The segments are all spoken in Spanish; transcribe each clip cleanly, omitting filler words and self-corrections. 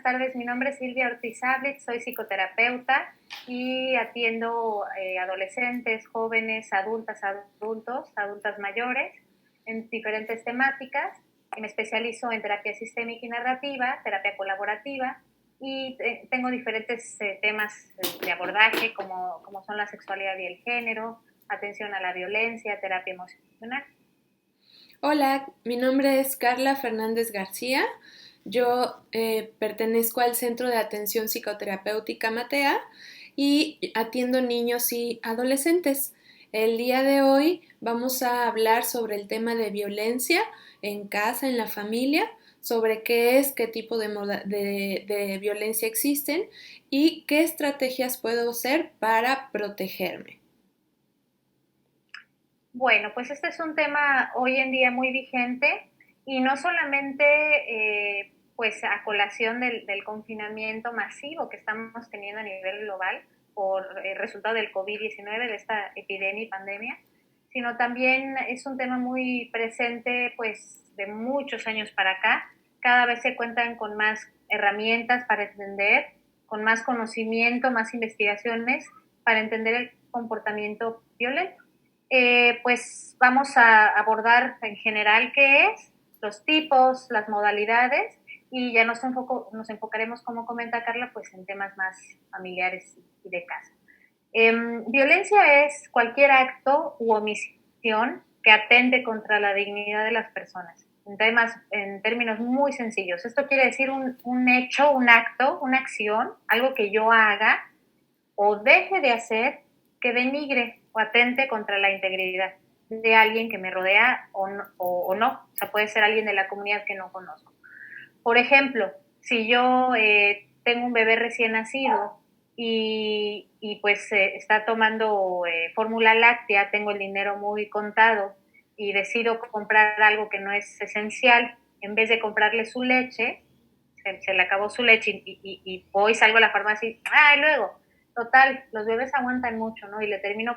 buenas tardes. Mi nombre es Silvia Ortiz Sablich, soy psicoterapeuta y atiendo adolescentes, jóvenes, adultas, adultas mayores en diferentes temáticas. Y me especializo en terapia sistémica y narrativa, terapia colaborativa y tengo diferentes temas de abordaje como son la sexualidad y el género, atención a la violencia, terapia emocional. Hola, mi nombre es Carla Fernández García. Yo pertenezco al Centro de Atención Psicoterapéutica Matea y atiendo niños y adolescentes. El día de hoy vamos a hablar sobre el tema de violencia en casa, en la familia, sobre qué es, qué tipo de violencia existen y qué estrategias puedo hacer para protegerme. Bueno, pues este es un tema hoy en día muy vigente y no solamente pues a colación del confinamiento masivo que estamos teniendo a nivel global por el resultado del COVID-19, de esta epidemia y pandemia, sino también es un tema muy presente pues de muchos años para acá. Cada vez se cuentan con más herramientas para entender, con más conocimiento, más investigaciones para entender el comportamiento violento. Pues vamos a abordar en general qué es, los tipos, las modalidades y ya nos enfocaremos, como comenta Carla, pues en temas más familiares y de casa. Violencia es cualquier acto u omisión que atente contra la dignidad de las personas. En términos muy sencillos. Esto quiere decir un hecho, un acto, una acción, algo que yo haga o deje de hacer que denigre o atente contra la integridad de alguien que me rodea o no. O sea, puede ser alguien de la comunidad que no conozco. Por ejemplo, si yo tengo un bebé recién nacido y pues está tomando fórmula láctea, tengo el dinero muy contado y decido comprar algo que no es esencial, en vez de comprarle su leche, se le acabó su leche y voy, salgo a la farmacia y, luego, total, los bebés aguantan mucho, ¿no? Y termino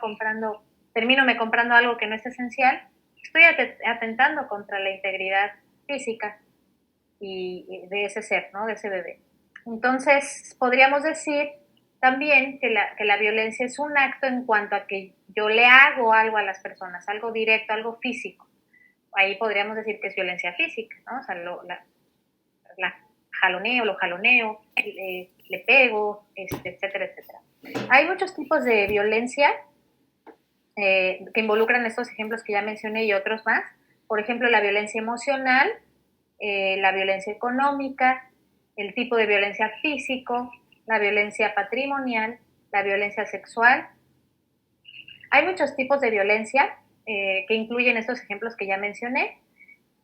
me comprando algo que no es esencial, estoy atentando contra la integridad física y de ese ser, ¿no? De ese bebé. Entonces, podríamos decir también que la violencia es un acto en cuanto a que yo le hago algo a las personas, algo directo, algo físico. Ahí podríamos decir que es violencia física, ¿no? O sea, la jaloneo, lo jaloneo, le pego, etcétera, etcétera. Hay muchos tipos de violencia que involucran estos ejemplos que ya mencioné y otros más. Por ejemplo, la violencia emocional, la violencia económica, el tipo de violencia físico, la violencia patrimonial, la violencia sexual. Hay muchos tipos de violencia que incluyen estos ejemplos que ya mencioné.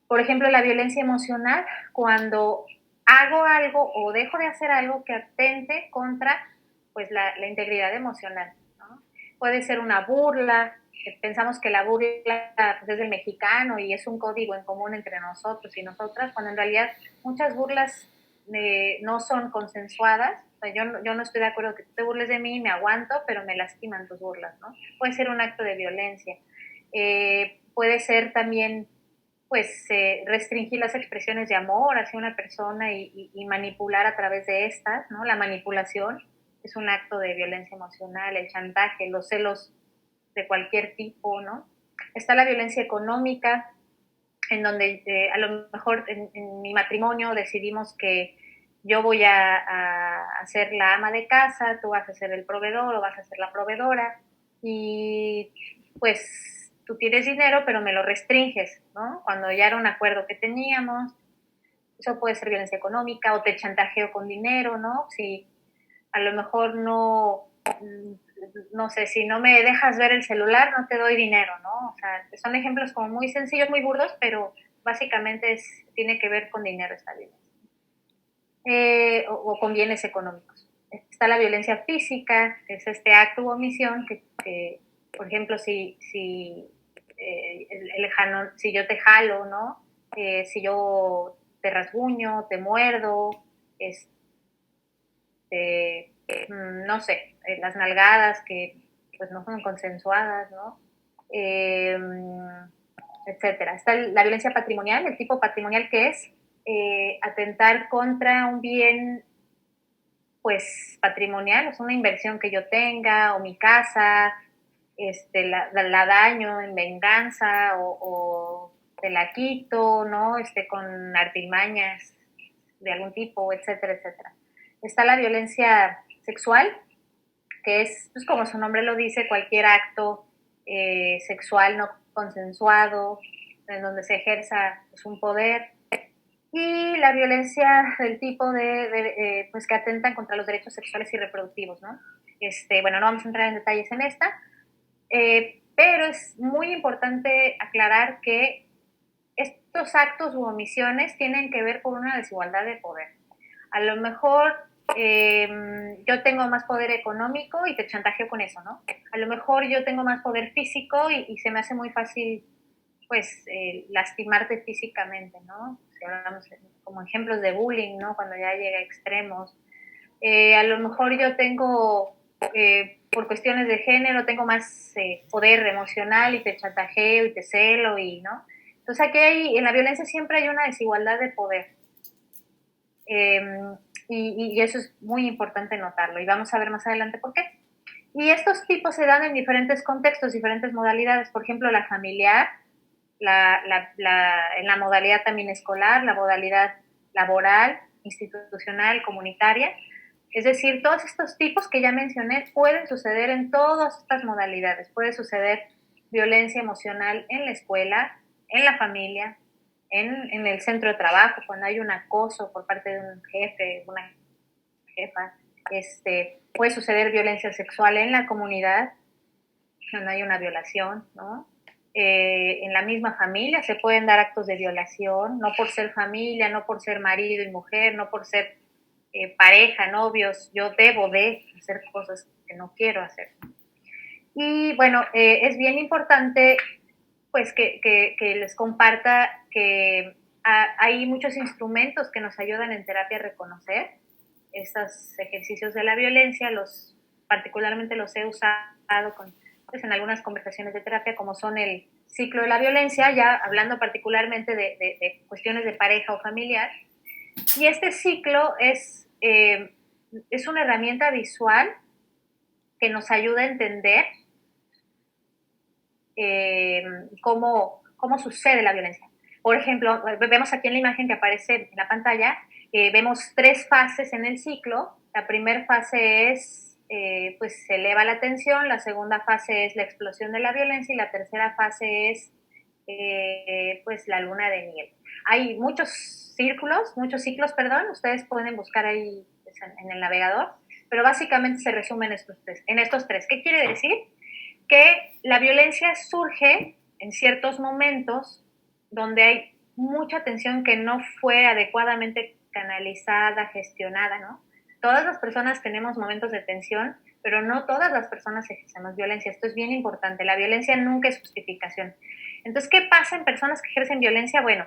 Por ejemplo, la violencia emocional, cuando hago algo o dejo de hacer algo que atente contra pues, la integridad emocional, ¿no? Puede ser una burla, pensamos que la burla pues, es del mexicano y es un código en común entre nosotros y nosotras, cuando en realidad muchas burlas no son consensuadas. O sea, yo no estoy de acuerdo que tú te burles de mí, me aguanto, pero me lastiman tus burlas, ¿no? Puede ser un acto de violencia. Puede ser también pues restringir las expresiones de amor hacia una persona y manipular a través de estas, ¿no? La manipulación es un acto de violencia emocional, el chantaje, los celos de cualquier tipo, ¿no? Está la violencia económica, en donde a lo mejor en mi matrimonio decidimos que yo voy a ser la ama de casa, tú vas a ser el proveedor o vas a ser la proveedora y pues tú tienes dinero pero me lo restringes, ¿no? Cuando ya era un acuerdo que teníamos, eso puede ser violencia económica o te chantajeo con dinero, ¿no? Si a lo mejor no sé, si no me dejas ver el celular, no te doy dinero, ¿no? O sea, son ejemplos como muy sencillos, muy burdos, pero básicamente tiene que ver con dinero esta violencia. O con bienes económicos. Está la violencia física, que es este acto u omisión que por ejemplo, si yo te jalo, ¿no? Si yo te rasguño, te muerdo, no sé, las nalgadas que pues no son consensuadas, ¿no? Eh, etcétera. Está la violencia patrimonial, el tipo patrimonial que es atentar contra un bien pues patrimonial, es una inversión que yo tenga, o mi casa, la daño en venganza, o te la quito, ¿no? Con artimañas de algún tipo, etcétera, etcétera. Está la violencia sexual, que es, pues como su nombre lo dice, cualquier acto sexual no consensuado, en donde se ejerza pues, un poder. Y la violencia del tipo pues que atentan contra los derechos sexuales y reproductivos, ¿no? Bueno, no vamos a entrar en detalles en esta, pero es muy importante aclarar que estos actos u omisiones tienen que ver con una desigualdad de poder. A lo mejor yo tengo más poder económico y te chantajeo con eso, ¿no? A lo mejor yo tengo más poder físico y se me hace muy fácil, pues, lastimarte físicamente, ¿no? Si hablamos como ejemplos de bullying, ¿no? Cuando ya llega a extremos. A lo mejor yo tengo, por cuestiones de género, tengo más poder emocional y te chantajeo y te celo y, ¿no? Entonces aquí en la violencia siempre hay una desigualdad de poder. Y eso es muy importante notarlo y vamos a ver más adelante por qué. Y estos tipos se dan en diferentes contextos, diferentes modalidades, por ejemplo, la familiar, en la modalidad también escolar, la modalidad laboral, institucional, comunitaria. Es decir, todos estos tipos que ya mencioné pueden suceder en todas estas modalidades. Puede suceder violencia emocional en la escuela, en la familia, en el centro de trabajo, cuando hay un acoso por parte de un jefe, una jefa. Puede suceder violencia sexual en la comunidad, cuando hay una violación, ¿no? En la misma familia se pueden dar actos de violación, no por ser familia, no por ser marido y mujer, no por ser pareja, novios, yo debo de hacer cosas que no quiero hacer. Y bueno, es bien importante pues que les comparta que hay muchos instrumentos que nos ayudan en terapia a reconocer estos ejercicios de la violencia, particularmente los he usado pues, en algunas conversaciones de terapia, como son el ciclo de la violencia, ya hablando particularmente de cuestiones de pareja o familiar. Y este ciclo es una herramienta visual que nos ayuda a entender cómo sucede la violencia. Por ejemplo, vemos aquí en la imagen que aparece en la pantalla, vemos 3 fases en el ciclo. La primera fase es, pues se eleva la tensión, la segunda fase es la explosión de la violencia y la tercera fase es, pues la luna de miel. Hay muchos ciclos, perdón, ustedes pueden buscar ahí pues, en el navegador, pero básicamente se resumen en estos tres. ¿Qué quiere decir? Que la violencia surge en ciertos momentos donde hay mucha tensión que no fue adecuadamente canalizada, gestionada, ¿no? Todas las personas tenemos momentos de tensión, pero no todas las personas ejercemos violencia. Esto es bien importante. La violencia nunca es justificación. Entonces, ¿qué pasa en personas que ejercen violencia? Bueno,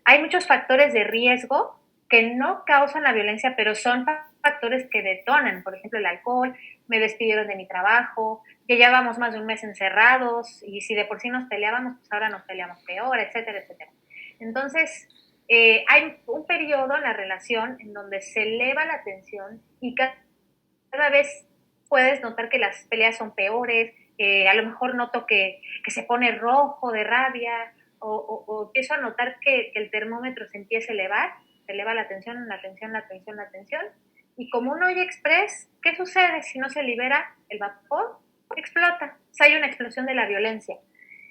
hay muchos factores de riesgo que no causan la violencia, pero son factores que detonan. Por ejemplo, el alcohol, me despidieron de mi trabajo, que ya vamos más de un mes encerrados y si de por sí nos peleábamos, pues ahora nos peleamos peor, etcétera, etcétera. Entonces, hay un periodo en la relación en donde se eleva la tensión y cada vez puedes notar que las peleas son peores, a lo mejor noto que se pone rojo de rabia o empiezo a notar que el termómetro se empieza a elevar, se eleva la tensión, la tensión, la tensión, la tensión. Y como un hoy express, ¿qué sucede si no se libera el vapor? Explota. O sea, hay una explosión de la violencia.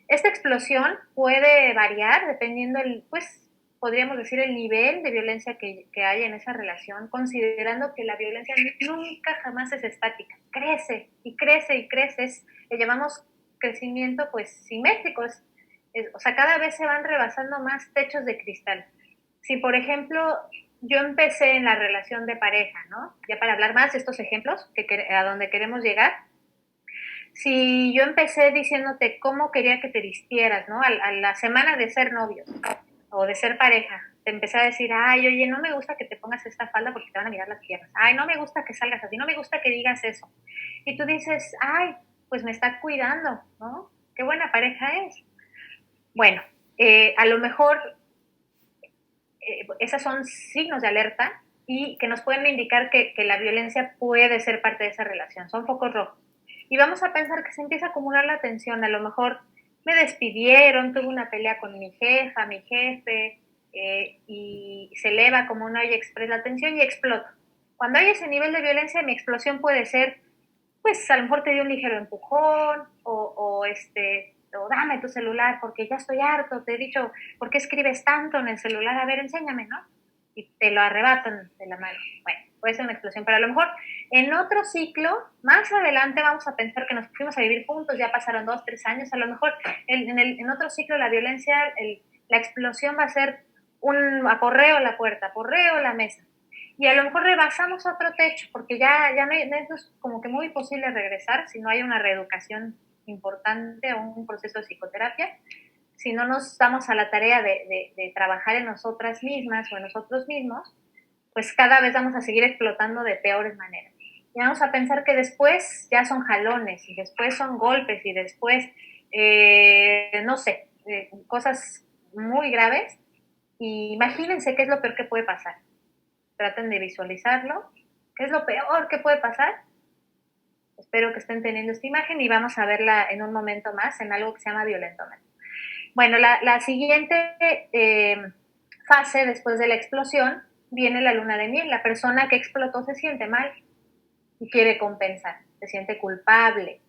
Esta explosión puede variar dependiendo pues, podríamos decir, el nivel de violencia que hay en esa relación, considerando que la violencia nunca jamás es estática, crece y crece y crece, le llamamos crecimiento pues simétrico, o sea, cada vez se van rebasando más techos de cristal. Si, por ejemplo, yo empecé en la relación de pareja, ¿no? Ya para hablar más de estos ejemplos, a donde queremos llegar, si yo empecé diciéndote cómo quería que te vistieras, ¿no? A la semana de ser novios o de ser pareja, te empecé a decir, ay, oye, no me gusta que te pongas esta falda porque te van a mirar las piernas. Ay, no me gusta que salgas así, no me gusta que digas eso. Y tú dices, ay, pues me está cuidando, ¿no? Qué buena pareja es. Bueno, a lo mejor esos son signos de alerta y que nos pueden indicar que la violencia puede ser parte de esa relación. Son focos rojos. Y vamos a pensar que se empieza a acumular la tensión. A lo mejor me despidieron, tuve una pelea con mi jefa, mi jefe, y se eleva como una olla express la tensión y explota. Cuando hay ese nivel de violencia, mi explosión puede ser, pues a lo mejor te dio un ligero empujón, o dame tu celular porque ya estoy harto, te he dicho, ¿por qué escribes tanto en el celular? A ver, enséñame, ¿no? Y te lo arrebatan de la mano. Bueno, puede ser una explosión, pero a lo mejor en otro ciclo, más adelante vamos a pensar que nos fuimos a vivir juntos, ya pasaron 2, 3 años, a lo mejor en otro ciclo la violencia, la explosión va a ser un aporreo a la puerta, aporreo a la mesa. Y a lo mejor rebasamos otro techo, porque ya no es como que muy posible regresar si no hay una reeducación importante o un proceso de psicoterapia, si no nos damos a la tarea de trabajar en nosotras mismas o en nosotros mismos, pues cada vez vamos a seguir explotando de peores maneras. Y vamos a pensar que después ya son jalones, y después son golpes, y después, no sé, cosas muy graves. Y imagínense qué es lo peor que puede pasar. Traten de visualizarlo. ¿Qué es lo peor que puede pasar? Espero que estén teniendo esta imagen y vamos a verla en un momento más en algo que se llama violentómetro. Bueno, la siguiente fase después de la explosión viene la luna de miel. La persona que explotó se siente mal y quiere compensar, se siente culpable.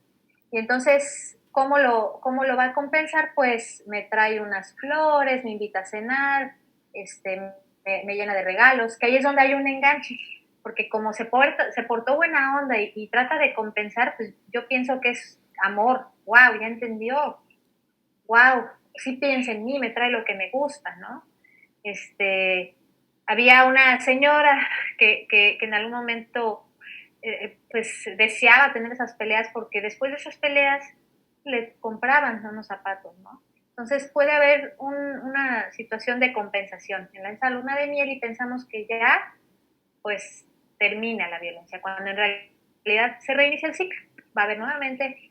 Y entonces, cómo lo va a compensar? Pues me trae unas flores, me invita a cenar, me llena de regalos, que ahí es donde hay un enganche, porque como se portó buena onda y trata de compensar, pues yo pienso que es amor. Wow, ya entendió. Wow, sí piensa en mí, me trae lo que me gusta, ¿no? Había una señora que en algún momento pues deseaba tener esas peleas porque después de esas peleas le compraban unos zapatos, ¿no? Entonces puede haber una situación de compensación en la luna de miel y pensamos que ya pues termina la violencia, cuando en realidad se reinicia el ciclo. Va a haber nuevamente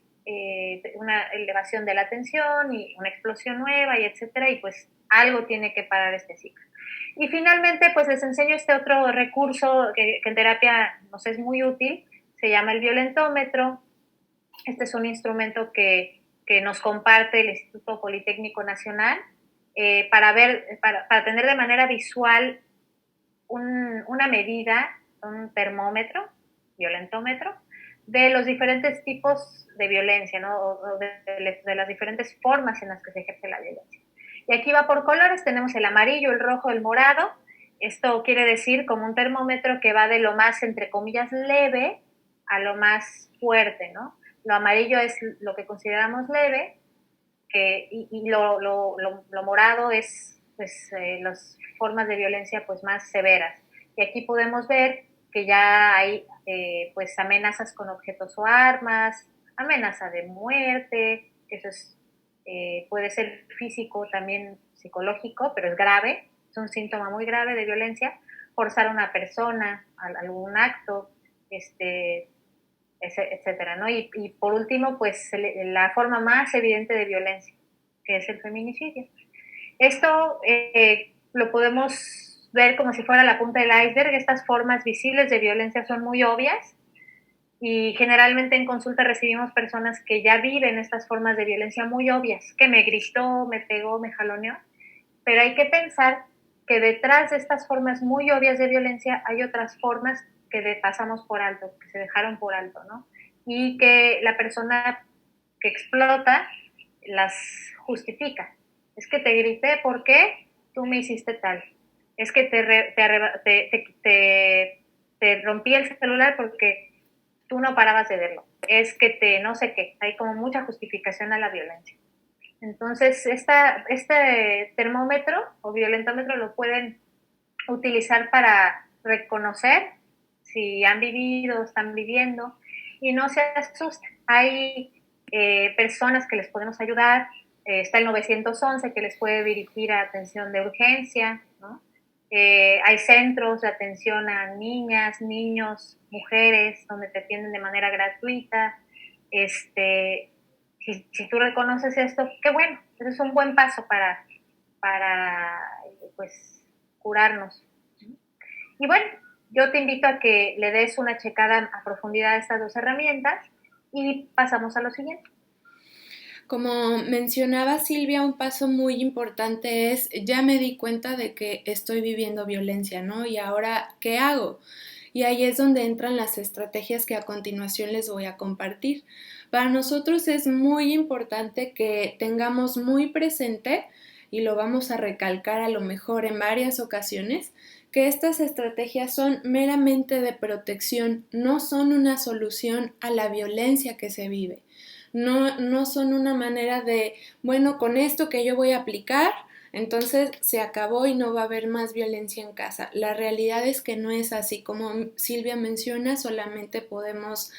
una elevación de la tensión y una explosión nueva y etcétera, y pues algo tiene que parar este ciclo. Y finalmente, pues les enseño este otro recurso que en terapia nos es muy útil, se llama el violentómetro. Este es un instrumento que nos comparte el Instituto Politécnico Nacional para tener de manera visual una medida, un termómetro, violentómetro, de los diferentes tipos de violencia, ¿no? O de las diferentes formas en las que se ejerce la violencia. Y aquí va por colores, tenemos el amarillo, el rojo, el morado. Esto quiere decir como un termómetro que va de lo más, entre comillas, leve a lo más fuerte, ¿no? Lo amarillo es lo que consideramos leve, y lo morado es pues, las formas de violencia pues, más severas. Y aquí podemos ver que ya hay pues, amenazas con objetos o armas, amenaza de muerte, que eso puede ser físico, también psicológico, pero es grave, es un síntoma muy grave de violencia, forzar a una persona a algún acto, etcétera, ¿no? Y por último, pues la forma más evidente de violencia, que es el feminicidio. Esto lo podemos ver como si fuera la punta del iceberg. Estas formas visibles de violencia son muy obvias y generalmente en consulta recibimos personas que ya viven estas formas de violencia muy obvias, que me gritó, me pegó, me jaloneó, pero hay que pensar que detrás de estas formas muy obvias de violencia hay otras formas que pasamos por alto, que se dejaron por alto, ¿no? Y que la persona que explota las justifica. Es que te grité porque tú me hiciste tal. Es que te rompí el celular porque tú no parabas de verlo. Es que no sé qué. Hay como mucha justificación a la violencia. Entonces, este termómetro o violentómetro lo pueden utilizar para reconocer si han vivido, están viviendo, y no se asusten. Hay personas que les podemos ayudar, está el 911 que les puede dirigir a atención de urgencia, ¿no? Hay centros de atención a niñas, niños, mujeres, donde te atienden de manera gratuita. Si tú reconoces esto, qué bueno, ese es un buen paso para pues, curarnos. Y bueno, yo te invito a que le des una checada a profundidad a estas dos herramientas y pasamos a lo siguiente. Como mencionaba Silvia, un paso muy importante es, ya me di cuenta de que estoy viviendo violencia, ¿no? Y ahora, ¿qué hago? Y ahí es donde entran las estrategias que a continuación les voy a compartir. Para nosotros es muy importante que tengamos muy presente, y lo vamos a recalcar a lo mejor en varias ocasiones, que estas estrategias son meramente de protección, no son una solución a la violencia que se vive. No son una manera de, bueno, con esto que yo voy a aplicar, entonces se acabó y no va a haber más violencia en casa. La realidad es que no es así. Como Silvia menciona, solamente podemos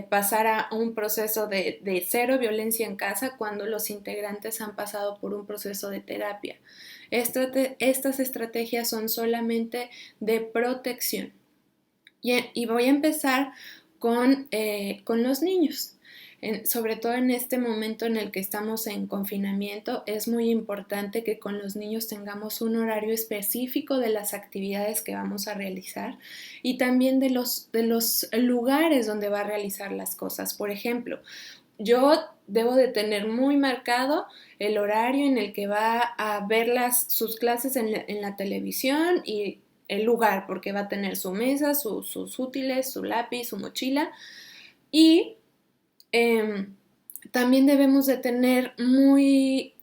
pasar a un proceso de cero violencia en casa cuando los integrantes han pasado por un proceso de terapia. Estas estrategias son solamente de protección. Y voy a empezar con los niños. Sobre todo en este momento en el que estamos en confinamiento, es muy importante que con los niños tengamos un horario específico de las actividades que vamos a realizar y también de los lugares donde va a realizar las cosas. Por ejemplo, yo debo de tener muy marcado el horario en el que va a ver sus clases en la televisión y el lugar, porque va a tener su mesa, sus útiles, su lápiz, su mochila. Y eh, también debemos de tener muy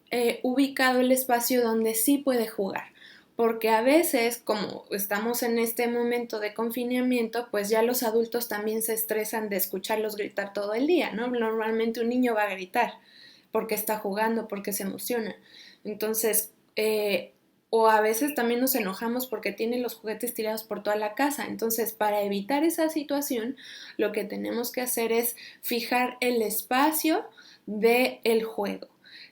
ubicado el espacio donde sí puede jugar, porque a veces, como estamos en este momento de confinamiento, pues ya los adultos también se estresan de escucharlos gritar todo el día, ¿no? Normalmente un niño va a gritar porque está jugando, porque se emociona. Entonces, o a veces también nos enojamos porque tiene los juguetes tirados por toda la casa. Entonces, para evitar esa situación, lo que tenemos que hacer es fijar el espacio del juego.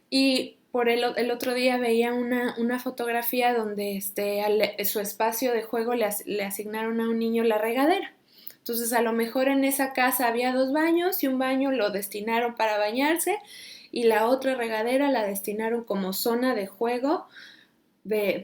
Y el otro día veía una fotografía donde su espacio de juego le asignaron a un niño la regadera. Entonces, a lo mejor en esa casa había 2 baños y un baño lo destinaron para bañarse y la otra regadera la destinaron como zona de juego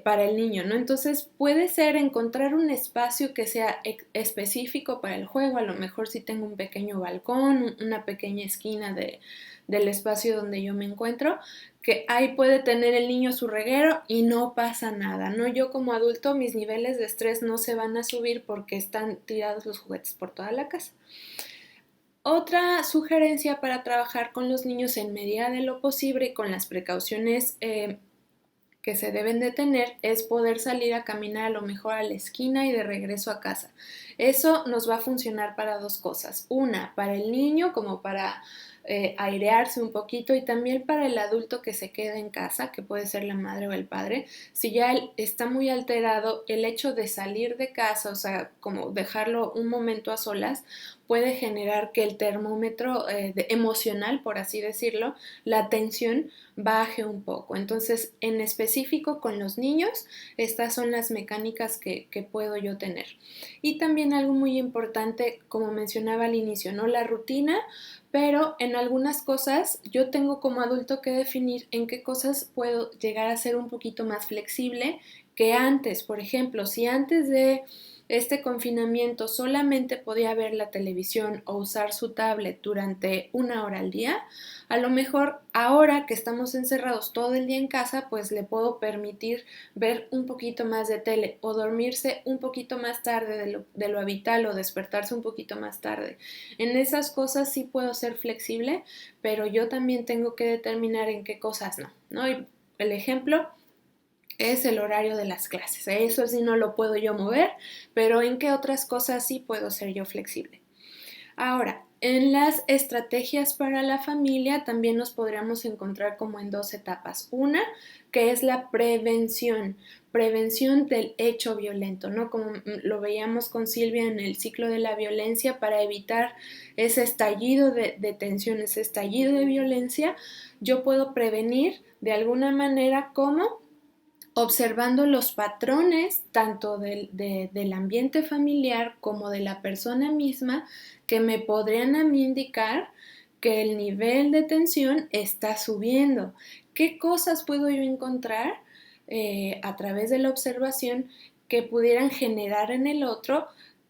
para el niño, ¿no? Entonces puede ser encontrar un espacio que sea específico para el juego, a lo mejor si tengo un pequeño balcón, una pequeña esquina del espacio donde yo me encuentro, que ahí puede tener el niño su reguero y no pasa nada, ¿no? Yo como adulto mis niveles de estrés no se van a subir porque están tirados los juguetes por toda la casa. Otra sugerencia para trabajar con los niños en medida de lo posible y con las precauciones que se deben de tener es poder salir a caminar a lo mejor a la esquina y de regreso a casa. Eso nos va a funcionar para dos cosas. Una, para el niño como para airearse un poquito y también para el adulto que se queda en casa, que puede ser la madre o el padre. Si ya él está muy alterado, el hecho de salir de casa, o sea, como dejarlo un momento a solas, puede generar que el termómetro emocional, por así decirlo, la tensión baje un poco. Entonces, en específico con los niños, estas son las mecánicas que puedo yo tener. Y también algo muy importante, como mencionaba al inicio, ¿no? La rutina, pero en algunas cosas yo tengo como adulto que definir en qué cosas puedo llegar a ser un poquito más flexible que antes. Por ejemplo, si antes de este confinamiento solamente podía ver la televisión o usar su tablet durante 1 hora al día, a lo mejor ahora que estamos encerrados todo el día en casa, pues le puedo permitir ver un poquito más de tele o dormirse un poquito más tarde de lo habitual o despertarse un poquito más tarde. En esas cosas sí puedo ser flexible, pero yo también tengo que determinar en qué cosas no, ¿no? Y el ejemplo es el horario de las clases. Eso sí no lo puedo yo mover, pero en qué otras cosas sí puedo ser yo flexible. Ahora, en las estrategias para la familia también nos podríamos encontrar como en dos etapas. Una, que es la prevención del hecho violento, ¿no? Como lo veíamos con Silvia en el ciclo de la violencia, para evitar ese estallido de tensión, ese estallido de violencia, yo puedo prevenir de alguna manera como observando los patrones tanto del ambiente familiar como de la persona misma que me podrían a mí indicar que el nivel de tensión está subiendo. ¿Qué cosas puedo yo encontrar a través de la observación que pudieran generar en el otro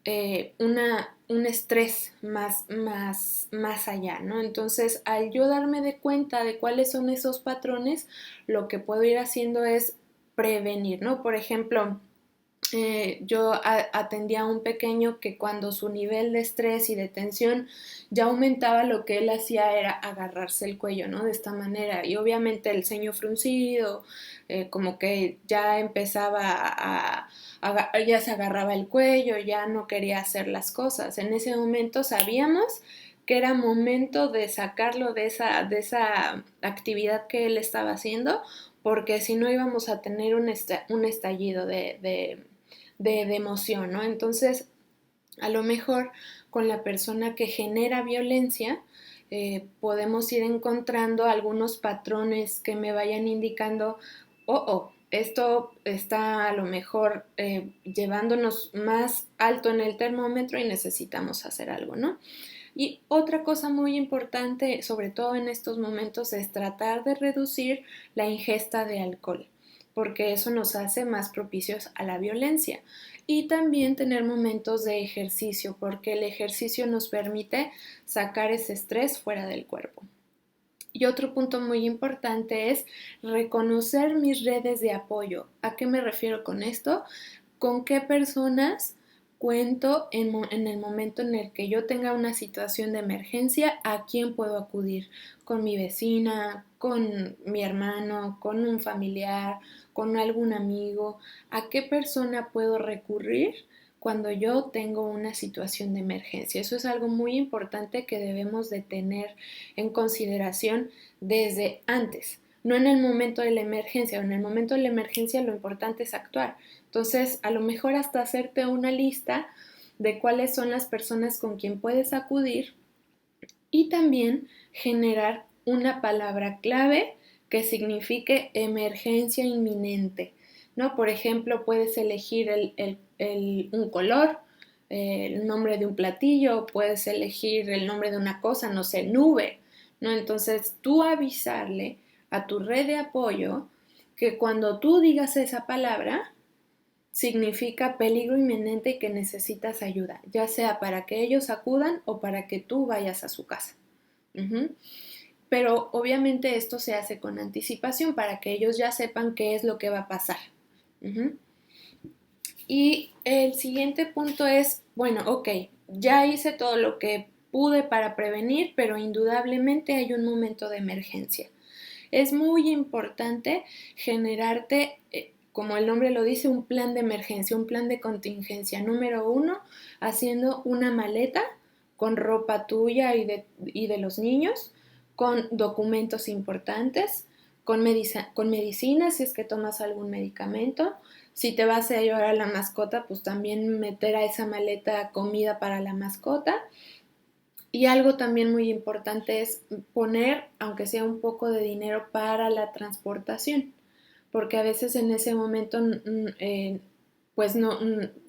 un estrés más allá, ¿no? Entonces, al yo darme de cuenta de cuáles son esos patrones, lo que puedo ir haciendo es prevenir, ¿no? Por ejemplo, yo atendía a un pequeño que cuando su nivel de estrés y de tensión ya aumentaba, lo que él hacía era agarrarse el cuello, ¿no? De esta manera. Y obviamente el ceño fruncido, como que ya empezaba ya se agarraba el cuello, ya no quería hacer las cosas. En ese momento sabíamos que era momento de sacarlo de esa actividad que él estaba haciendo, porque si no íbamos a tener un estallido de emoción, ¿no? Entonces, a lo mejor con la persona que genera violencia, podemos ir encontrando algunos patrones que me vayan indicando, esto está a lo mejor llevándonos más alto en el termómetro y necesitamos hacer algo, ¿no? Y otra cosa muy importante, sobre todo en estos momentos, es tratar de reducir la ingesta de alcohol, porque eso nos hace más propicios a la violencia. Y también tener momentos de ejercicio, porque el ejercicio nos permite sacar ese estrés fuera del cuerpo. Y otro punto muy importante es reconocer mis redes de apoyo. ¿A qué me refiero con esto? ¿Con qué personas cuento en el momento en el que yo tenga una situación de emergencia? ¿A quién puedo acudir? ¿Con mi vecina? ¿Con mi hermano? ¿Con un familiar? ¿Con algún amigo? ¿A qué persona puedo recurrir cuando yo tengo una situación de emergencia? Eso es algo muy importante que debemos de tener en consideración desde antes, no en el momento de la emergencia. En el momento de la emergencia lo importante es actuar. Entonces, a lo mejor hasta hacerte una lista de cuáles son las personas con quien puedes acudir y también generar una palabra clave que signifique emergencia inminente, ¿no? Por ejemplo, puedes elegir un color, el nombre de un platillo, puedes elegir el nombre de una cosa, no sé, nube, ¿no? Entonces, tú avisarle a tu red de apoyo que cuando tú digas esa palabra, significa peligro inminente y que necesitas ayuda, ya sea para que ellos acudan o para que tú vayas a su casa. Uh-huh. Pero obviamente esto se hace con anticipación para que ellos ya sepan qué es lo que va a pasar. Uh-huh. Y el siguiente punto es, bueno, ok, ya hice todo lo que pude para prevenir, pero indudablemente hay un momento de emergencia. Es muy importante generarte, como el nombre lo dice, un plan de emergencia, un plan de contingencia. Número 1, haciendo una maleta con ropa tuya y de los niños, con documentos importantes, con medicinas si es que tomas algún medicamento. Si te vas a llevar a la mascota, pues también meter a esa maleta comida para la mascota. Y algo también muy importante es poner, aunque sea un poco de dinero para la transportación, porque a veces en ese momento, pues no,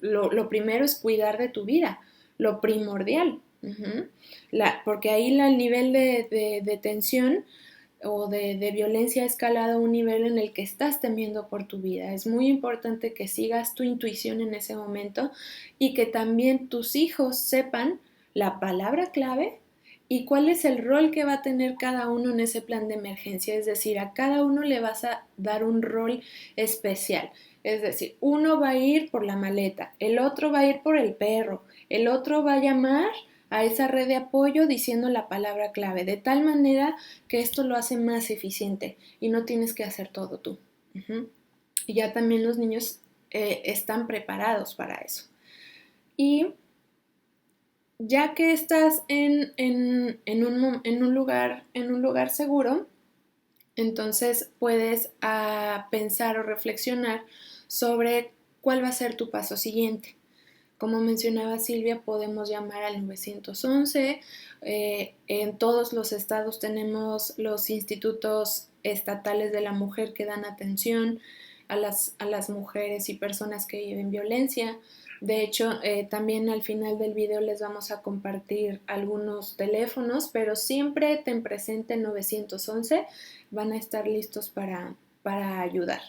lo primero es cuidar de tu vida, lo primordial. Uh-huh. Porque ahí el nivel de tensión o de violencia ha escalado a un nivel en el que estás temiendo por tu vida. Es muy importante que sigas tu intuición en ese momento y que también tus hijos sepan la palabra clave y cuál es el rol que va a tener cada uno en ese plan de emergencia. Es decir, a cada uno le vas a dar un rol especial. Es decir, uno va a ir por la maleta, el otro va a ir por el perro, el otro va a llamar a esa red de apoyo diciendo la palabra clave, de tal manera que esto lo hace más eficiente y no tienes que hacer todo tú. Uh-huh. Y ya también los niños están preparados para eso. Y ya que estás en un lugar seguro, entonces puedes pensar o reflexionar sobre cuál va a ser tu paso siguiente. Como mencionaba Silvia, podemos llamar al 911. En todos los estados tenemos los institutos estatales de la mujer que dan atención a las mujeres y personas que viven violencia. De hecho, también al final del video les vamos a compartir algunos teléfonos, pero siempre ten presente 911, van a estar listos para ayudar.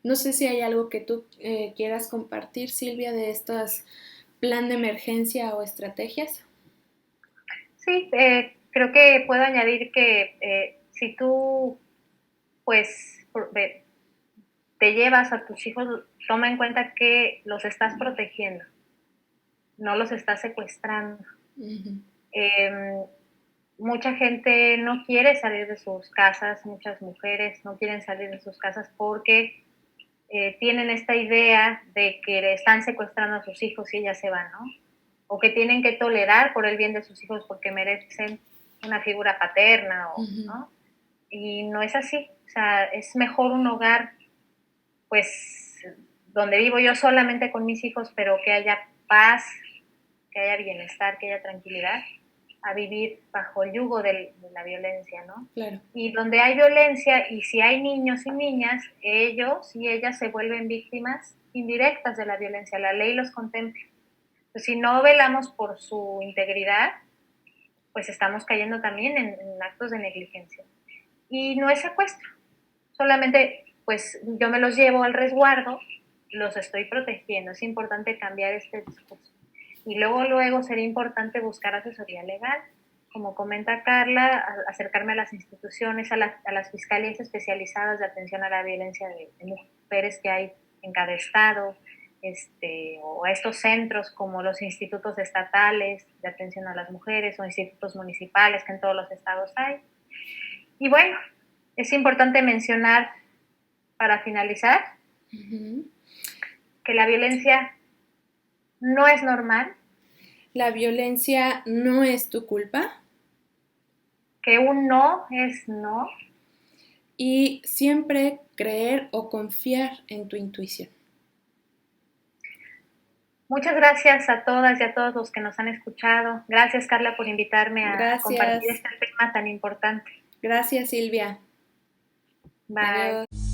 No sé si hay algo que tú quieras compartir, Silvia, de estos plan de emergencia o estrategias. Sí, creo que puedo añadir que si tú pues te llevas a tus hijos, toma en cuenta que los estás protegiendo, no los estás secuestrando. Uh-huh. Mucha gente no quiere salir de sus casas, muchas mujeres no quieren salir de sus casas porque tienen esta idea de que le están secuestrando a sus hijos y ellas se van, ¿no? O que tienen que tolerar por el bien de sus hijos porque merecen una figura paterna, Uh-huh. ¿no? Y no es así. O sea, es mejor un hogar, pues, donde vivo yo solamente con mis hijos, pero que haya paz, que haya bienestar, que haya tranquilidad, a vivir bajo el yugo de la violencia, ¿no? Claro. Y donde hay violencia, y si hay niños y niñas, ellos y ellas se vuelven víctimas indirectas de la violencia, la ley los contempla. Pues si no velamos por su integridad, pues estamos cayendo también en actos de negligencia. Y no es secuestro, solamente pues yo me los llevo al resguardo, los estoy protegiendo. Es importante cambiar este discurso. Y luego sería importante buscar asesoría legal. Como comenta Carla, acercarme a las instituciones, a las fiscalías especializadas de atención a la violencia de mujeres que hay en cada estado, o a estos centros como los institutos estatales de atención a las mujeres o institutos municipales que en todos los estados hay. Y bueno, es importante mencionar, para finalizar, Uh-huh. que la violencia no es normal. La violencia no es tu culpa. Que un no es no. Y siempre creer o confiar en tu intuición. Muchas gracias a todas y a todos los que nos han escuchado. Gracias, Carla, por invitarme a compartir Gracias. este tema tan importante. Gracias, Silvia. Bye. Adiós.